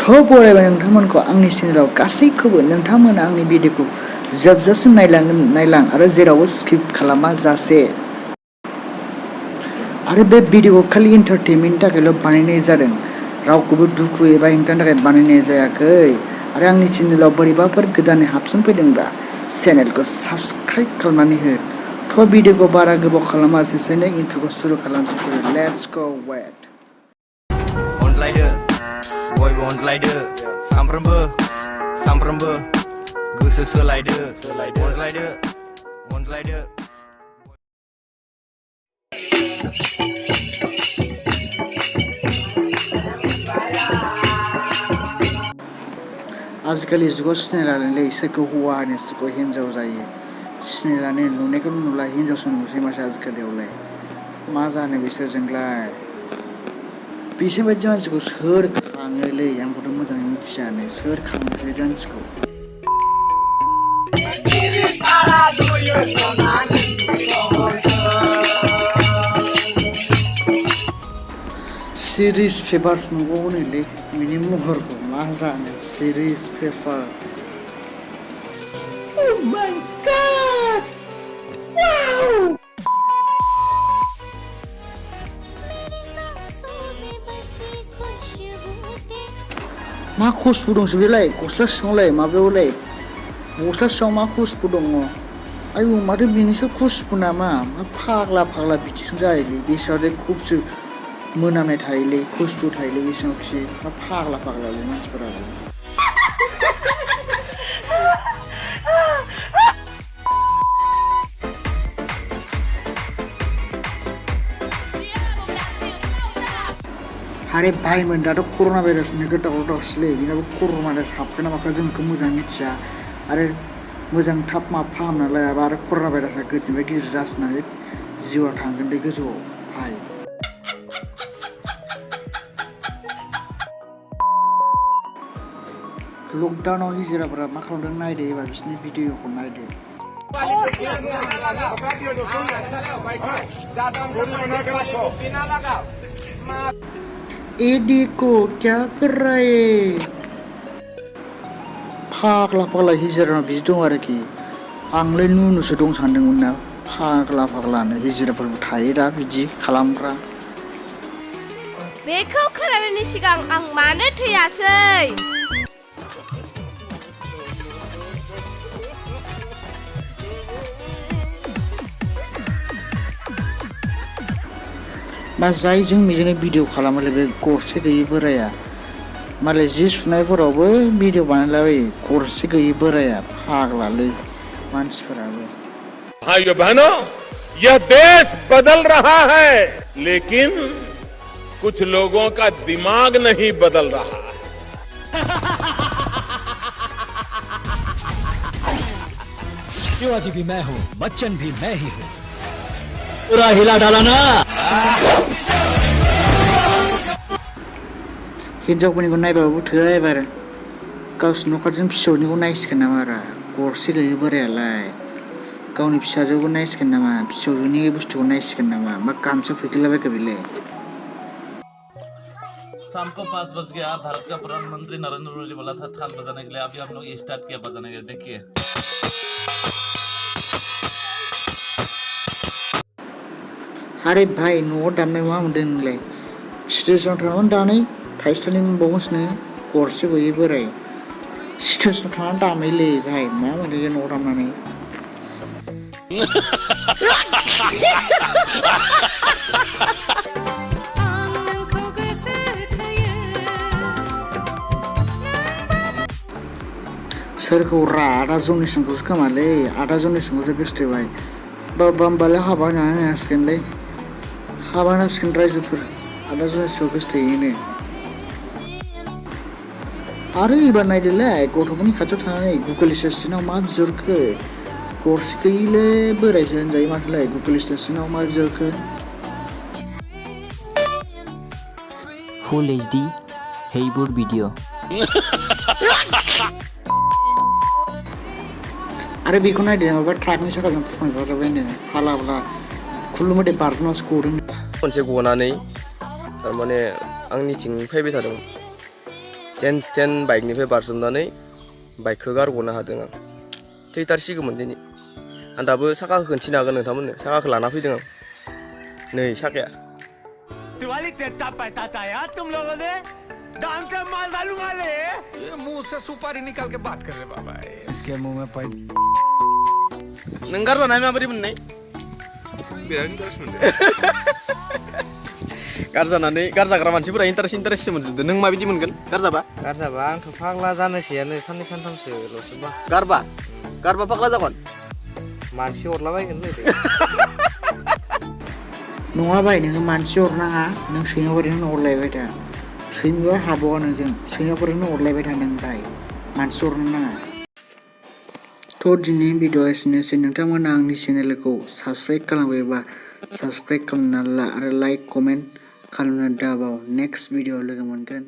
थ' बरायबाय नोंथांमोनखौ आंनि चेनेलाव गासैखौबो नोंथांमोना आंनि भिडिअखौ जोबजासिम नायलां आरो जेरावबो स्किप खालामा जासे। आरो बे भिडिअखौ खालि एन्टारटेनमेन्टनि थाखायल' बानायनाय जादों, रावखौबो दुखु एबा हेंथानि थाखाय बानायनाय जायाखै। आरो आंनि चेनेलाव बोरैबाफोर गोदानै हाबसनफैदोंबा चेनेलखौ साबस्क्राइब खालामनानै हो। थ' भिडिअखौ बारा गोबाव खालामाजासेनो इन्ट्र'खौ सुरु खालामसै। Let's go weight. अनलायदो बयबो अनलायदो सामफ्रोमबो गोसो सोलायदो अनलायदो। आजिखालि जुगाव सिनायलालै सोरखौ हौवा होनो सोरखौ हिन्जाव जायो। सिनायलानो नुनायखौ नुला हिन्जावसो नुसै माथो आजिखालियावलाय। मा जानो बिसोरजोंलाय? बिसोर बायदि मानसिखौ सोर खाङोलै? आंखौथ' मोजाङै मिथियानो सोर खाङो बे मानसिखौ। सिरिस पेपार्स नुबावोनोलै बिनि महरखौ मा जानो series paper. Oh my God! Wow! मा खुसबु दंसो बेलाय गस्ला सिङावलाय माबायावलाय गस्ला सिङाव मा खुसबु दङ? आयौ माथो बेनिसो खुसबु नामा? मा फाग्ला बिदिसो जायोलै बेसेबां खुबसो मोनामनाय थायोलै खुसबु थायोलै बेसेबांखि मा फाग्लालै मानसिफोराबो। आरे भाइमोन दाथ' कर'ना भाइरासनि गोदावसोलै बेनाबो कर'ना भाइरास हाबखोना माखो जों बेखौ मोजाङै मिथिया आरो मोजां थाब फाहामना लायाबा आरो कर'ना भाइरासआ गिदिरनिफ्राय गिदिर जासिनानै जिउआ थांगोन दै गोजौआव भाइ। लकडाउनाव हिजिराफोरा मा खालामदों नायदो एबार बिसोरनि भिडिअखौ नायदो। ए देखो क्या कर रहा है? फाग्ला हिजिरानाव बिदि दं आरोखि। आंलाय नुनुसो दं सानदोंमोन ना फाग्लानो हिजिराफोरबो थायो दा बिदि खालामग्रा। बेखौ खोनानायनि सिगां आं मानो थैयासै? मा जायजों बेजोंनो भिडिअ खालामोलै बे गरसे गैयि बोराया। मालाय जि सुनायफोरावबो भिडिअ बानायलाबायो गरसे गैयि बोराया फाग्लालै मानसिफोराबो। भाइयों बहनों, यह देश बदल रहा है लेकिन कुछ लोगों का दिमाग नहीं बदल रहा है। शिवाजी भी मैं हूँ, बच्चन भी मैं ही हूँ। पूरा हिला डाला ना। हिन्जावफोरनिखौ नायबाबो थोआ एबार गावसिनि न'खरजों फिसौनिखौ नायसिगोन नामा रा गरसे गैयि बोरायालाय? गावनि फिसाजोखौ नायसिगोन नामा? फिसौजोनि बुस्थुखौ नायसिगोन नामा? मा गामसा फैगलाबायखो बेलाय? शाम को 5 बज गया। भारत का प्रधानमंत्री नरेंद्र मोदी बोला था थाल बजाने के लिए, अभी हम लोग स्टार्ट किया बजाने के लिए, देखिए। अरे भाई न'आव दामनाय मा मोनदों नोंलाय? स्टेजआव थांनानै दानै थाइसेथाइनै मोनबावगोनसो नोङो गरसे गैयि बोराय। स्टेजआव थांनानै दामैलै भाइ मा मोनदों न'आव दामनानै? सोरखौ रा आदा जनिसनखौसो खोमालै आदा जनिसनखौसो गोसथोबाय। होमबालाय हाबा होनांसिगोनलै हाबा होनांसिगोन रायजोफोर आदा जनिसखौ गोसथोयैनो। आरो एबार नायदोलाय गथ'फोरनि खाथियाव थानानै गुगोल एसिस्टेन्टआव मा बिहरखो? गरसे गैयिले बोरायसो होनजायो माथोलाय गुगोल एसिस्टेन्टआव मा बिहरखो? फुल HD हेइबुर भिडिअ। आरो बेखौ नायदो माबा ट्राकनि साखाजों फुफांजाबायनो हालाब्ला खुलुमोदै बारनासो गदों। खनसे गनानै थारमाने आंनिथिं फैबाय थादों जेन थेन बाइकनिफ्राय बारजुमनानै बाइकखौ गारग'नो हादों आं थैथारसिगौमोन दिनै आं दाबो साखाखौ खोन्थिनो हागोन नोंथांमोननो साखाखौ लाना फैदों आं नै साखाया दिवाली तेता पैता यार तुम लोगों ने दाम से माल डालूंगा ले ये मुंह से सुपारी निकाल के बात कर रहे बाबा इसके मुंह में पाई नों गारजानाय माबोरै मोननाय बिराद इन्टारेस्ट मोनदों गारजानानै गारजाग्रा मानसिफोरा इन्टारेस्ट मोनजोबदों नों माबायदि मोनगोन गारजाबा आंथ' फाग्ला जानोसैयानो साननै सानथामसोल'सोबा गारबा फाग्ला जागोन मानसि हरलाबायगोन नङा बाय नोङो मानसि हरनाङा नों सैमाफोरजोंनो हरलायबाय था सैमाया हाबावा नोंजों सैमाफोरजोंनो हरलायबाय था नों बाय मानसि हरनो नाङा थ' दिनैनि भिडिअ'आ एसेनोसै नोंथांमोना आंनि चेनेलखौ साबस्क्राइब खालामबायबा साबस्क्राइब खालामना ला आरो लाइक कमेन्ट खालामनो दाबाव नेक्स्ट भिडिअ'आव लोगो मोनगोन